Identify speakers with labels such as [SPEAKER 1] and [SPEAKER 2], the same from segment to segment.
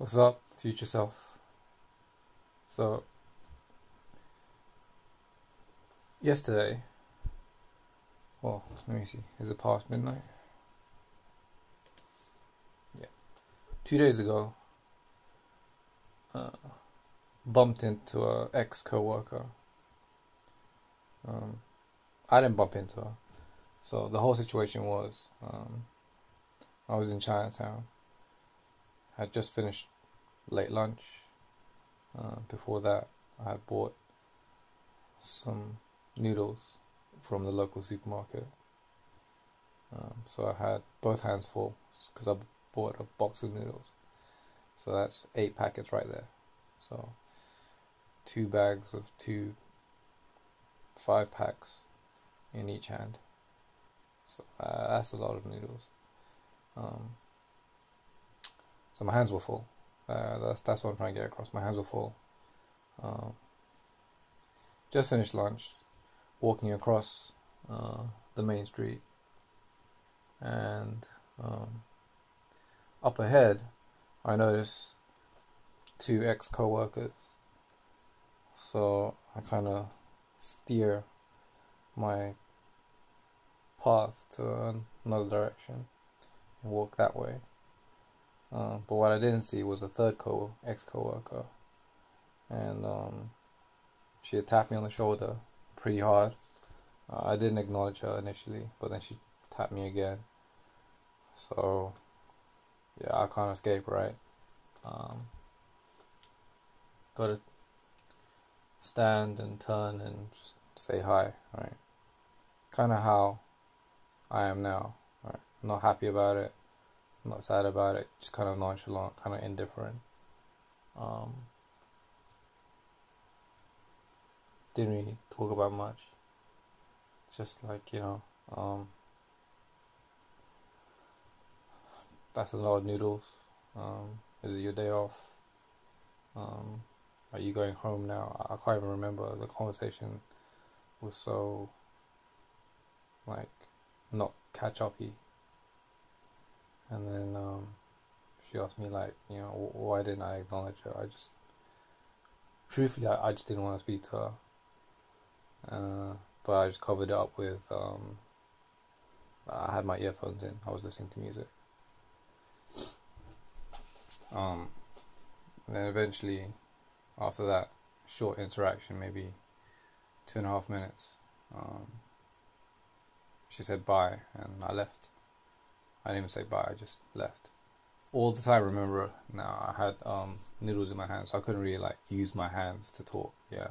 [SPEAKER 1] What's up, future self? So, yesterday, well, let me see, is it past midnight? Yeah. 2 days ago, uh, bumped into a ex-co-worker. I didn't bump into her. So, the whole situation was, I was in Chinatown. I had just finished late lunch. Before that, I had bought some noodles from the local supermarket. So I had both hands full because I bought a box of noodles. So that's 8 packets right there. So 2 bags of 5 packs in each hand. So that's a lot of noodles. So my hands were full. That's what I'm trying to get across. My hands were full. Just finished lunch, walking across the main street, and up ahead, I noticed 2 ex-co-workers. So I kind of steer my path to another direction and walk that way. But what I didn't see was a third ex-co-worker, and she had tapped me on the shoulder pretty hard. I didn't acknowledge her initially, but then she tapped me again. So yeah, I can't escape, right? Gotta stand and turn and just say hi, right? Kind of how I am now, right? I'm not happy about it, I'm not sad about it, just kind of nonchalant, kind of indifferent. Didn't really talk about much. Just like, that's a lot of noodles. Is it your day off? Are you going home now? I can't even remember. The conversation was so, like, not catch-uppy. And then she asked me, like, why didn't I acknowledge her? Truthfully, I just didn't want to speak to her. But I just covered it up with, I had my earphones in. I was listening to music. And then eventually, after that short interaction, maybe 2.5 minutes, she said bye, and I left. I didn't even say bye, I just left. All the time, remember, now I had noodles in my hands, so I couldn't really use my hands to talk. Yeah.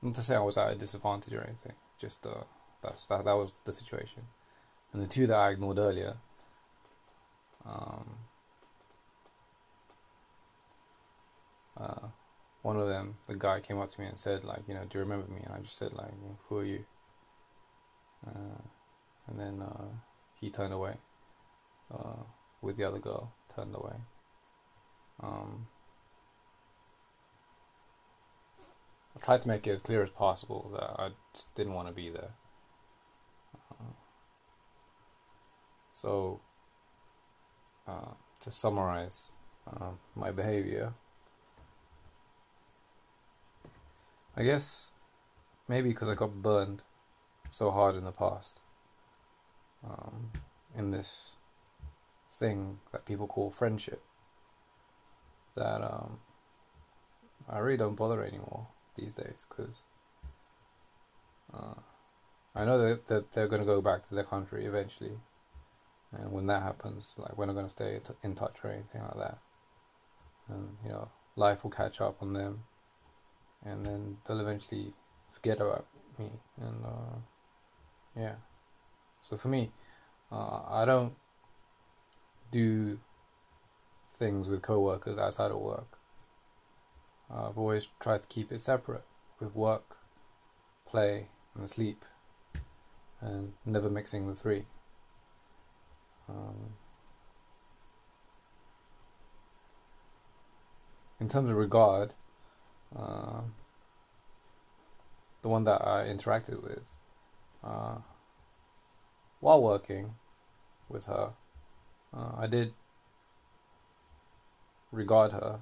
[SPEAKER 1] Not to say I was at a disadvantage or anything. Just that was the situation. And the 2 that I ignored earlier, one of them, the guy came up to me and said, do you remember me? And I just said, who are you? And then he turned away, with the other girl, turned away. I tried to make it as clear as possible that I just didn't want to be there. So, to summarize my behavior, I guess maybe because I got burned so hard in the past, in this thing that people call friendship, that I really don't bother anymore these days, because I know that they're going to go back to their country eventually, and when that happens, we're not going to stay in touch or anything like that, and life will catch up on them, and then they'll eventually forget about me, and yeah. So for me, I don't do things with co-workers outside of work. I've always tried to keep it separate, with work, play, and sleep, and never mixing the 3. In terms of regard, the one that I interacted with, while working with her, I did regard her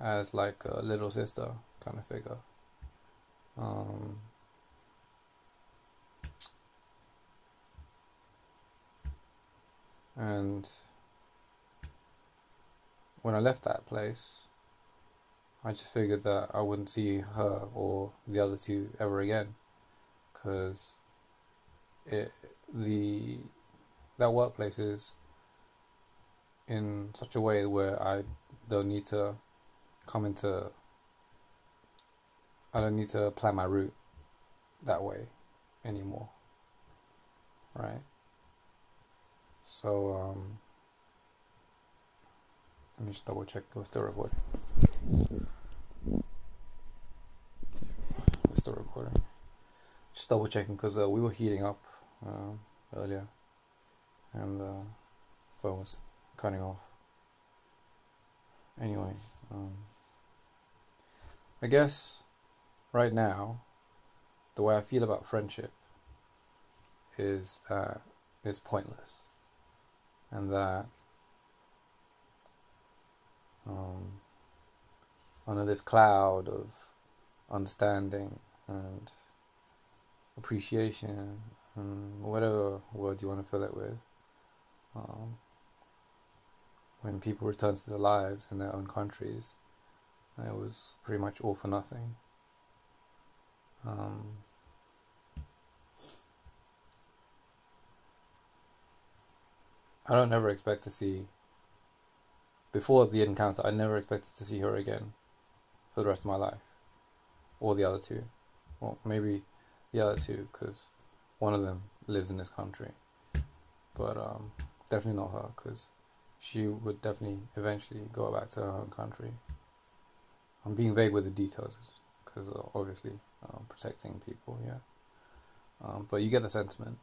[SPEAKER 1] as like a little sister kind of figure. And when I left that place, I just figured that I wouldn't see her or the other two ever again, because that workplace is in such a way where I don't need to plan my route that way anymore, right? So let me just double check we're still recording. We're still recording. Just double checking because we were heating up earlier, and the phone was cutting off. Anyway, I guess right now the way I feel about friendship is that it's pointless, and that under this cloud of understanding and appreciation and whatever word you want to fill it with, when people return to their lives in their own countries, it was pretty much all for nothing. I don't ever expect to see, before the encounter, I never expected to see her again for the rest of my life, or the other two. Well, maybe the other two, because one of them lives in this country, but definitely not her, because she would definitely eventually go back to her own country. I'm being vague with the details, because obviously protecting people, yeah. But you get the sentiment.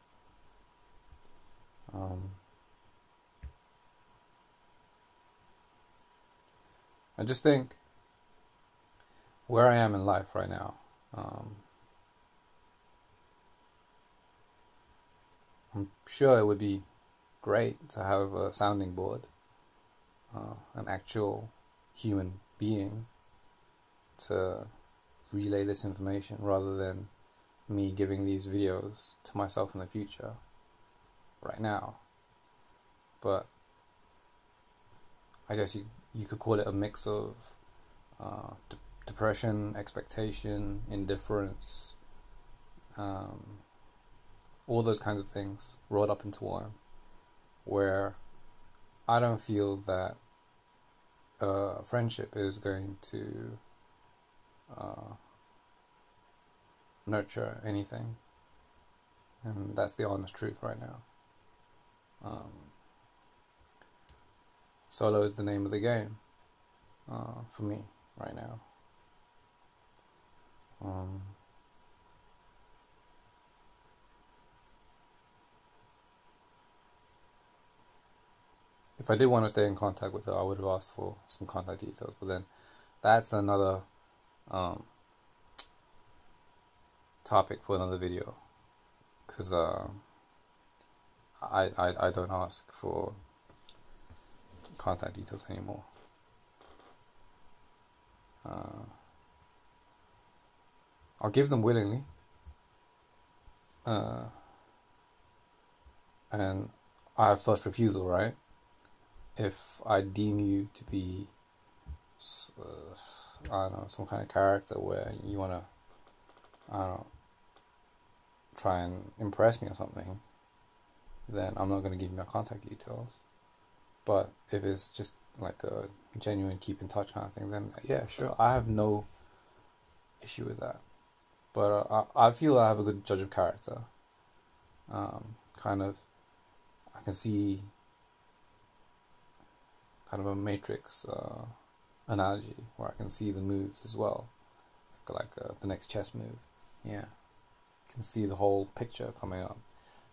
[SPEAKER 1] I just think where I am in life right now, I'm sure it would be great to have a sounding board, an actual human being to relay this information, rather than me giving these videos to myself in the future right now. But I guess you could call it a mix of depression, expectation, indifference, all those kinds of things rolled up into one, where I don't feel that friendship is going to nurture anything, and that's the honest truth right now. Solo is the name of the game for me right now. If I did want to stay in contact with her, I would have asked for some contact details, but then that's another topic for another video, because I don't ask for contact details anymore. I'll give them willingly, and I have first refusal, right? If I deem you to be, I don't know, some kind of character where you want to, I don't know, try and impress me or something, then I'm not going to give you my contact details. But if it's just like a genuine keep in touch kind of thing, then yeah, sure, I have no issue with that. But I feel I have a good judge of character. Kind of, I can see kind of a matrix analogy where I can see the moves as well, like the next chess move. Yeah, I can see the whole picture coming up.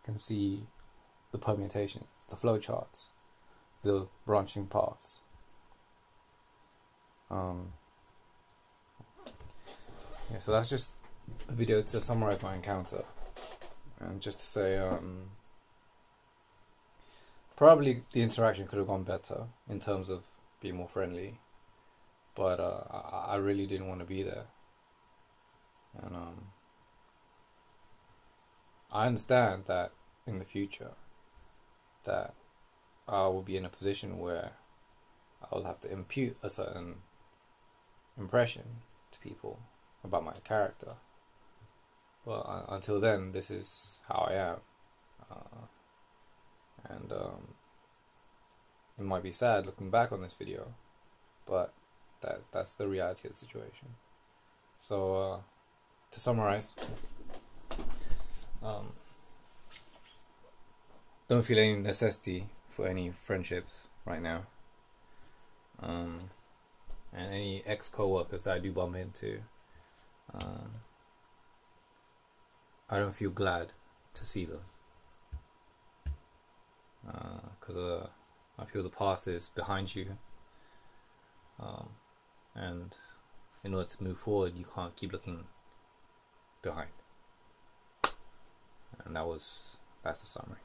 [SPEAKER 1] I can see the permutations, the flowcharts, the branching paths. Yeah, so that's just a video to summarize my encounter, and just to say, probably the interaction could have gone better in terms of be more friendly, but I really didn't want to be there. And I understand that in the future that I will be in a position where I will have to impute a certain impression to people about my character. But until then, this is how I am. And it might be sad looking back on this video, but that's the reality of the situation. So to summarize, don't feel any necessity for any friendships right now. And any ex-co-workers that I do bump into, I don't feel glad to see them, because I feel the past is behind you, and in order to move forward, you can't keep looking behind. And that's the summary.